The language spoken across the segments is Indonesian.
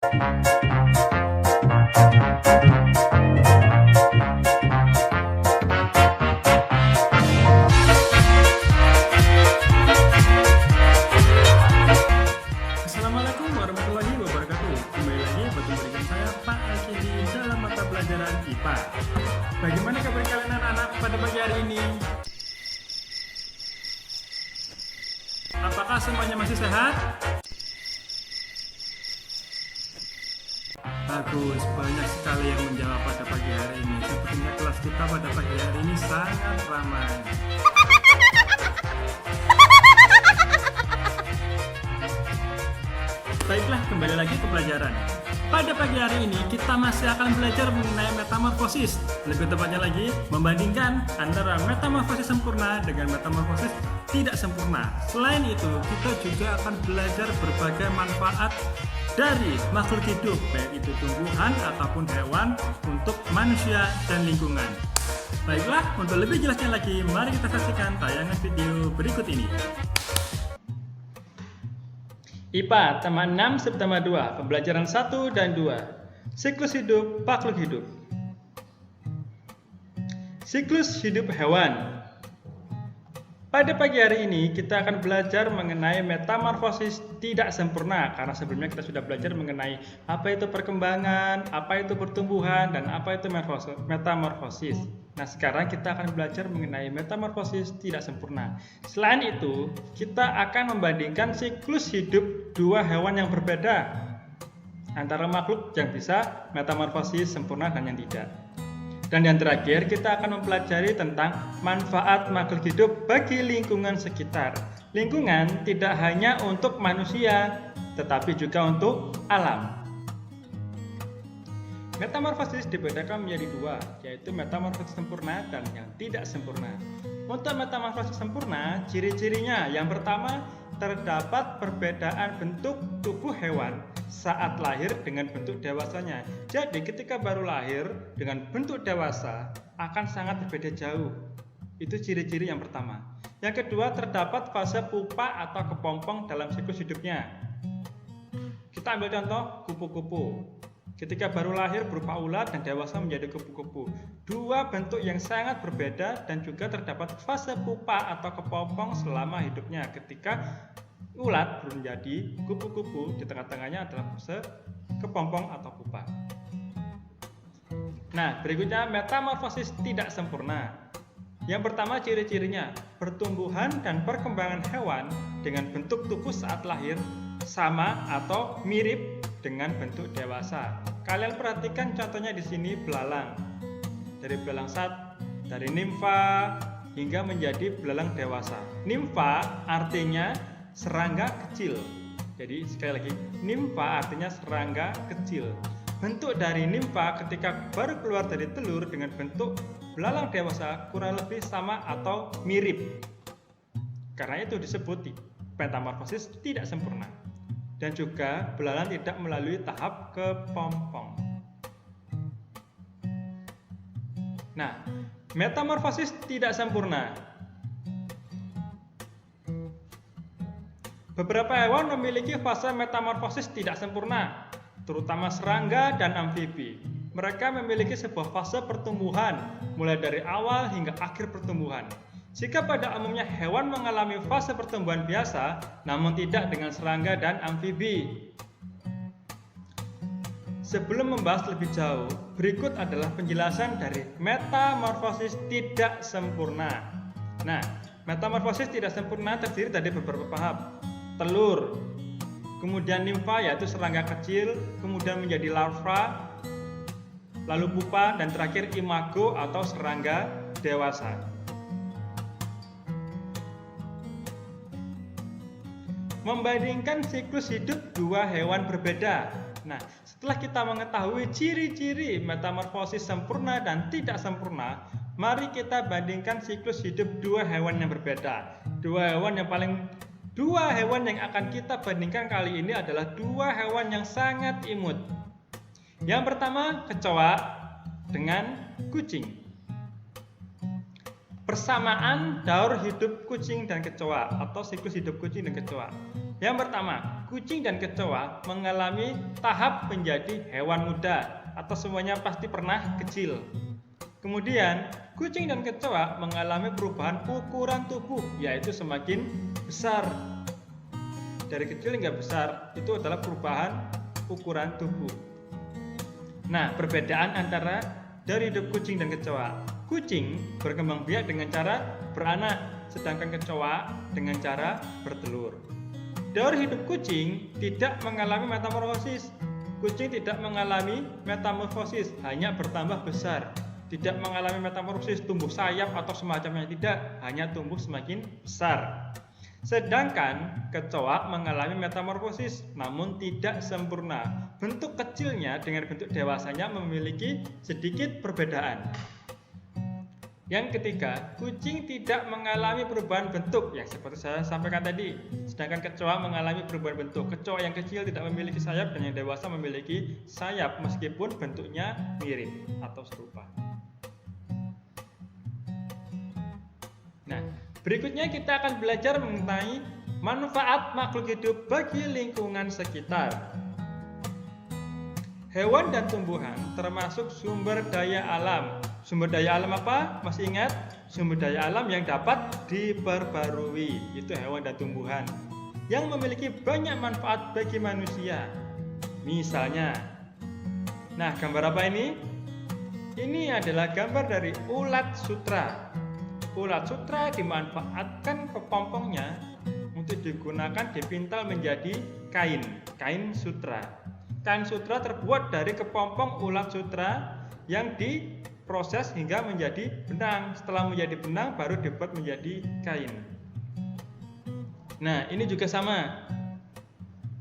Assalamualaikum warahmatullahi wabarakatuh. Kembali lagi bertemu dengan saya Pak Alkindi dalam mata pelajaran IPA. Bagaimana kabar kalian anak-anak pada pagi hari ini? Apakah semuanya masih sehat? Bagus, banyak sekali yang menjawab pada pagi hari ini. Sepertinya kelas kita pada pagi hari ini sangat ramai. Baiklah, kembali lagi ke pelajaran. Pada pagi hari ini kita masih akan belajar mengenai metamorfosis. Lebih tepatnya lagi, membandingkan antara metamorfosis sempurna dengan metamorfosis tidak sempurna. Selain itu, kita juga akan belajar berbagai manfaat dari makhluk hidup, baik itu tumbuhan ataupun hewan, untuk manusia dan lingkungan. Baiklah, untuk lebih jelasnya lagi, mari kita saksikan tayangan video berikut ini. IPA tema 6 subtema 2, pembelajaran 1 dan 2. Siklus hidup makhluk hidup. Siklus hidup hewan. Pada pagi hari ini kita akan belajar mengenai metamorfosis tidak sempurna, karena sebelumnya kita sudah belajar mengenai apa itu perkembangan, apa itu pertumbuhan, dan apa itu metamorfosis. Nah, sekarang kita akan belajar mengenai metamorfosis tidak sempurna. Selain itu, kita akan membandingkan siklus hidup dua hewan yang berbeda antara makhluk yang bisa metamorfosis sempurna dan yang tidak. Dan yang terakhir, kita akan mempelajari tentang manfaat makhluk hidup bagi lingkungan sekitar. Lingkungan tidak hanya untuk manusia, tetapi juga untuk alam. Metamorfosis dibedakan menjadi dua, yaitu metamorfosis sempurna dan yang tidak sempurna. Untuk metamorfosis sempurna, ciri-cirinya yang pertama, terdapat perbedaan bentuk tubuh hewan saat lahir dengan bentuk dewasanya. Jadi ketika baru lahir dengan bentuk dewasa akan sangat berbeda jauh. Itu ciri-ciri yang pertama. Yang kedua, terdapat fase pupa atau kepompong dalam siklus hidupnya. Kita ambil contoh kupu-kupu. Ketika baru lahir berupa ulat dan dewasa menjadi kupu-kupu. Dua bentuk yang sangat berbeda, dan juga terdapat fase pupa atau kepompong selama hidupnya. Ketika ulat belum menjadi kupu-kupu, di tengah-tengahnya adalah fase kepompong atau pupa. Nah, berikutnya metamorfosis tidak sempurna. Yang pertama, ciri-cirinya pertumbuhan dan perkembangan hewan dengan bentuk tubuh saat lahir sama atau mirip dengan bentuk dewasa. Kalian perhatikan contohnya di sini belalang. Dari belalang dari nimfa hingga menjadi belalang dewasa. Nimfa artinya serangga kecil. Jadi sekali lagi, nimfa artinya serangga kecil. Bentuk dari nimfa ketika baru keluar dari telur dengan bentuk belalang dewasa kurang lebih sama atau mirip. Karena itu disebut metamorfosis tidak sempurna. Dan juga belalang tidak melalui tahap kepompong. Nah, metamorfosis tidak sempurna. Beberapa hewan memiliki fase metamorfosis tidak sempurna, terutama serangga dan amfibi. Mereka memiliki sebuah fase pertumbuhan, mulai dari awal hingga akhir pertumbuhan. Jika pada umumnya hewan mengalami fase pertumbuhan biasa, namun tidak dengan serangga dan amfibi. Sebelum membahas lebih jauh, berikut adalah penjelasan dari metamorfosis tidak sempurna. Nah, metamorfosis tidak sempurna terdiri dari beberapa tahap. Telur, kemudian nimfa yaitu serangga kecil, kemudian menjadi larva, lalu pupa, dan terakhir imago atau serangga dewasa. Membandingkan siklus hidup dua hewan berbeda. Nah, setelah kita mengetahui ciri-ciri metamorfosis sempurna dan tidak sempurna, mari kita bandingkan siklus hidup dua hewan yang berbeda. Dua hewan yang akan kita bandingkan kali ini adalah dua hewan yang sangat imut. Yang pertama, kecoa dengan kucing. Persamaan daur hidup kucing dan kecoa atau siklus hidup kucing dan kecoa. Yang pertama, kucing dan kecoa mengalami tahap menjadi hewan muda atau semuanya pasti pernah kecil. Kemudian, kucing dan kecoa mengalami perubahan ukuran tubuh, yaitu semakin besar. Dari kecil hingga besar, itu adalah perubahan ukuran tubuh. Nah, perbedaan antara dari hidup kucing dan kecoa. Kucing berkembang biak dengan cara beranak, sedangkan kecoa dengan cara bertelur. Dari hidup kucing tidak mengalami metamorfosis. Kucing tidak mengalami metamorfosis, hanya bertambah besar. Tidak mengalami metamorfosis, tumbuh sayap atau semacamnya, tidak, hanya tumbuh semakin besar. Sedangkan kecoa mengalami metamorfosis, namun tidak sempurna. Bentuk kecilnya dengan bentuk dewasanya memiliki sedikit perbedaan. Yang ketiga, kucing tidak mengalami perubahan bentuk, yang seperti saya sampaikan tadi. Sedangkan kecoa mengalami perubahan bentuk. Kecoa yang kecil tidak memiliki sayap dan yang dewasa memiliki sayap, meskipun bentuknya mirip atau serupa. Nah, berikutnya kita akan belajar mengenai manfaat makhluk hidup bagi lingkungan sekitar. Hewan dan tumbuhan termasuk sumber daya alam. Sumber daya alam apa? Masih ingat? Sumber daya alam yang dapat diperbarui, itu hewan dan tumbuhan, yang memiliki banyak manfaat bagi manusia. Misalnya, nah gambar apa ini? Ini adalah gambar dari ulat sutra. Ulat sutra dimanfaatkan kepompongnya untuk digunakan dipintal menjadi kain sutra. Kain sutra terbuat dari kepompong ulat sutra yang diproses hingga menjadi benang. Setelah menjadi benang baru dibuat menjadi kain. Nah, ini juga sama.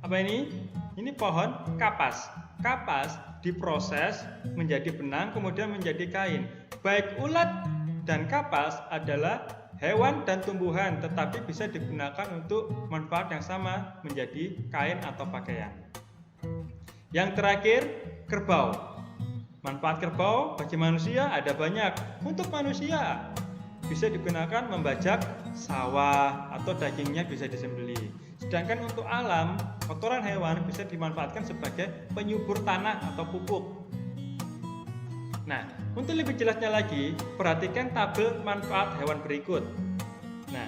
Apa ini? Ini pohon kapas. Kapas diproses menjadi benang kemudian menjadi kain. Baik ulat dan kapas adalah hewan dan tumbuhan, tetapi bisa digunakan untuk manfaat yang sama menjadi kain atau pakaian. Yang terakhir, kerbau. Manfaat kerbau bagi manusia ada banyak. Untuk manusia bisa digunakan membajak sawah atau dagingnya bisa disembelih. Sedangkan untuk alam, kotoran hewan bisa dimanfaatkan sebagai penyubur tanah atau pupuk. Nah, untuk lebih jelasnya lagi, perhatikan tabel manfaat hewan berikut. Nah,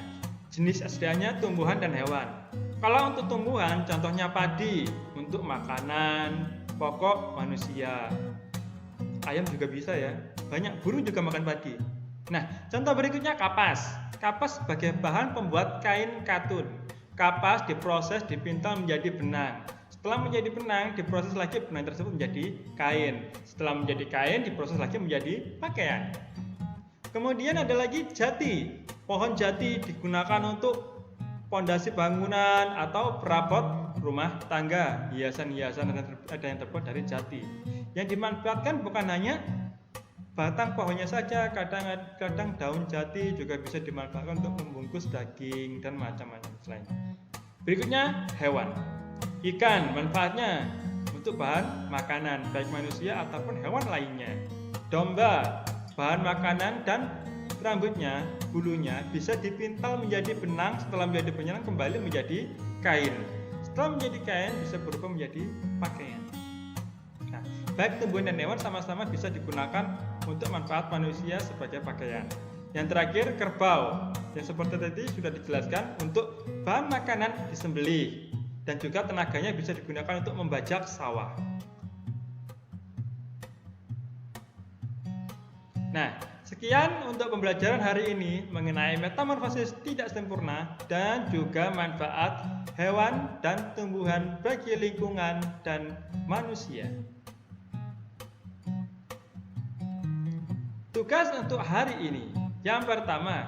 jenis aslinya tumbuhan dan hewan. Kalau untuk tumbuhan, contohnya padi untuk makanan pokok manusia. Ayam juga bisa ya, banyak burung juga makan padi. Nah, contoh berikutnya kapas. Kapas sebagai bahan pembuat kain katun. Kapas diproses, dipintal menjadi benang. Setelah menjadi benang, diproses lagi benang tersebut menjadi kain. Setelah menjadi kain, diproses lagi menjadi pakaian. Kemudian ada lagi jati. Pohon jati digunakan untuk pondasi bangunan atau perabot rumah tangga, hiasan-hiasan ada yang terbuat dari jati. Yang dimanfaatkan bukan hanya batang pohonnya saja, kadang daun jati juga bisa dimanfaatkan untuk membungkus daging dan macam-macam lainnya. Berikutnya hewan. Ikan manfaatnya untuk bahan makanan baik manusia ataupun hewan lainnya. Domba bahan makanan dan rambutnya, bulunya bisa dipintal menjadi benang, setelah menjadi benang kembali menjadi kain. Setelah menjadi kain bisa berubah menjadi pakaian. Nah, baik tumbuhan dan hewan sama-sama bisa digunakan untuk manfaat manusia sebagai pakaian. Yang terakhir kerbau, yang seperti tadi sudah dijelaskan untuk bahan makanan disembelih dan juga tenaganya bisa digunakan untuk membajak sawah. Nah, sekian untuk pembelajaran hari ini mengenai metamorfosis tidak sempurna dan juga manfaat hewan dan tumbuhan bagi lingkungan dan manusia. Tugas untuk hari ini, yang pertama,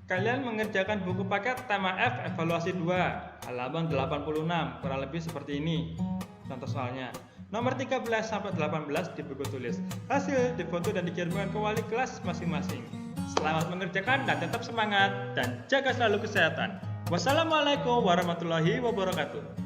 kalian mengerjakan buku paket tema F evaluasi 2 halaman 86, kurang lebih seperti ini contoh soalnya. Nomor 13 sampai 18 di buku tulis. Hasil difoto dan dikirimkan ke wali kelas masing-masing. Selamat mengerjakan dan tetap semangat dan jaga selalu kesehatan. Wassalamualaikum warahmatullahi wabarakatuh.